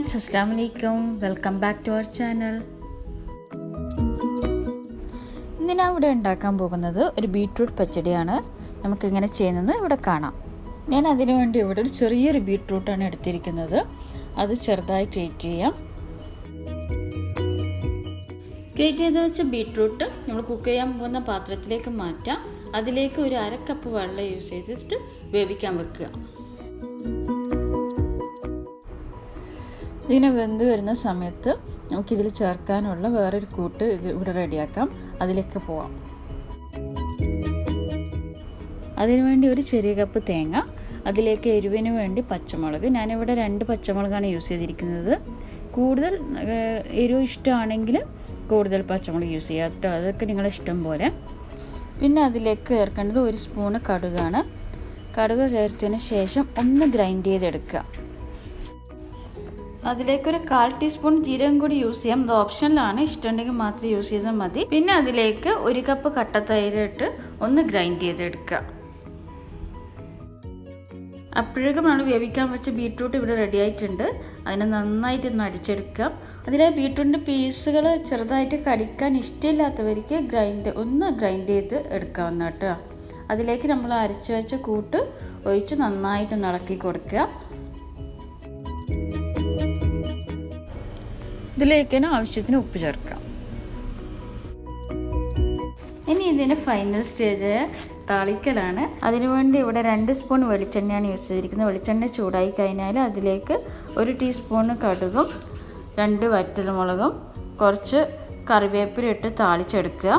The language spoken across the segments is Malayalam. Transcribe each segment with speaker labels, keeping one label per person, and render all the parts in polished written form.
Speaker 1: friends, Assalamu alaikum. Welcome back to our channel. ഇന്ന് ഞാൻ ഇവിടെ ഉണ്ടാക്കാൻ പോകുന്നത് ഒരു ബീട്രൂട്ട് പച്ചടിയാണ്. നമുക്ക് എങ്ങനെ ചെയ്യുന്നത് ഇവിടെ കാണാം. ഞാൻ അതിനു വേണ്ടി ഇവിടെ ഒരു ചെറിയൊരു ബീട്രൂട്ടാണ് എടുത്തിരിക്കുന്നത്. അത് ചെറുതായി ഗ്രേറ്റ് ചെയ്യാം. ഗ്രേറ്റ് ചെയ്ത് വെച്ച ബീട്രൂട്ട് നമ്മൾ കുക്ക് ചെയ്യാൻ പോകുന്ന പാത്രത്തിലേക്ക് മാറ്റാം. അതിലേക്ക് ഒരു 1/2 കപ്പ് വെള്ളം യൂസ് ചെയ്തിട്ട് വേവിക്കാൻ വെക്കുക. ഇതിനെ വെന്ത് വരുന്ന സമയത്ത് നമുക്കിതിൽ ചേർക്കാനുള്ള വേറൊരു കൂട്ട് ഇവിടെ റെഡിയാക്കാം. അതിലേക്ക് പോവാം. അതിനുവേണ്ടി ഒരു ചെറിയ കപ്പ് തേങ്ങ, അതിലേക്ക് എരിവിന് വേണ്ടി പച്ചമുളക്. ഞാനിവിടെ 2 പച്ചമുളകാണ് യൂസ് ചെയ്തിരിക്കുന്നത്. കൂടുതൽ എരിവ് ഇഷ്ടമാണെങ്കിൽ കൂടുതൽ പച്ചമുളക് യൂസ് ചെയ്യുക കേട്ടോ, അതൊക്കെ നിങ്ങളുടെ ഇഷ്ടം പോലെ. പിന്നെ അതിലേക്ക് ചേർക്കേണ്ടത് 1 സ്പൂണ് കടുകാണ്. കടുക് ചേർത്തതിന് ശേഷം ഒന്ന് ഗ്രൈൻഡ് ചെയ്തെടുക്കുക. അതിലേക്കൊരു 1/4 ടീസ്പൂൺ ജീരകം കൂടി യൂസ് ചെയ്യാം. അത് ഓപ്ഷനിലാണ്, ഇഷ്ടമുണ്ടെങ്കിൽ മാത്രം യൂസ് ചെയ്താൽ മതി. പിന്നെ അതിലേക്ക് 1 കപ്പ് കട്ട തൈര് ഇട്ട് ഒന്ന് ഗ്രൈൻഡ് ചെയ്തെടുക്കുക. അപ്പോഴേക്കും നമ്മൾ വേവിക്കാൻ വെച്ച ബീട്രൂട്ട് ഇവിടെ റെഡി ആയിട്ടുണ്ട്. അതിനെ നന്നായിട്ടൊന്ന് അടിച്ചെടുക്കാം. അതിലെ ബീട്രൂട്ടിൻ്റെ പീസുകൾ ചെറുതായിട്ട് കടിക്കാൻ ഇഷ്ടമില്ലാത്തവർക്ക് ഒന്ന് ഗ്രൈൻഡ് ചെയ്ത് എടുക്കാവുന്ന കേട്ടോ. അതിലേക്ക് നമ്മൾ അരച്ച് വെച്ച കൂട്ട് ഒഴിച്ച് നന്നായിട്ടൊന്ന് ഇളക്കി കൊടുക്കുക. ഇതിലേക്ക് ആവശ്യത്തിന് ഉപ്പ് ചേർക്കാം. ഇനി ഇതിൻ്റെ ഫൈനൽ സ്റ്റേജ് താളിക്കലാണ്. അതിനുവേണ്ടി ഇവിടെ 2 സ്പൂൺ വെളിച്ചെണ്ണയാണ് യൂസ് ചെയ്തിരിക്കുന്നത്. വെളിച്ചെണ്ണ ചൂടായി കഴിഞ്ഞാൽ അതിലേക്ക് 1 ടീസ്പൂൺ കടുകും 2 വറ്റൽമുളകും കുറച്ച് കറിവേപ്പില ഇട്ട് താളിച്ചെടുക്കുക.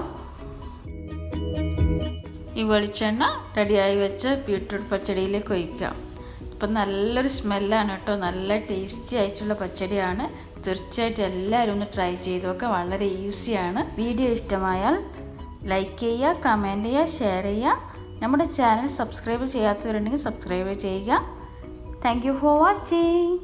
Speaker 1: ഈ വെളിച്ചെണ്ണ റെഡിയായി വെച്ച ബീട്രൂട്ട് പച്ചടിയിലേക്ക് ഒഴിക്കുക. ഇപ്പം നല്ലൊരു സ്മെല്ലാണ് കേട്ടോ, നല്ല ടേസ്റ്റി ആയിട്ടുള്ള പച്ചടിയാണ്. തീർച്ചയായിട്ടും എല്ലാവരും ഒന്ന് ട്രൈ ചെയ്ത് നോക്കുക. വളരെ ഈസിയാണ്. വീഡിയോ ഇഷ്ടമായാൽ ലൈക്ക് ചെയ്യുക, കമൻറ്റ് ചെയ്യുക, ഷെയർ ചെയ്യുക. നമ്മുടെ ചാനൽ സബ്സ്ക്രൈബ് ചെയ്യാത്തവരുണ്ടെങ്കിൽ സബ്സ്ക്രൈബ് ചെയ്യുക. Thank you for watching.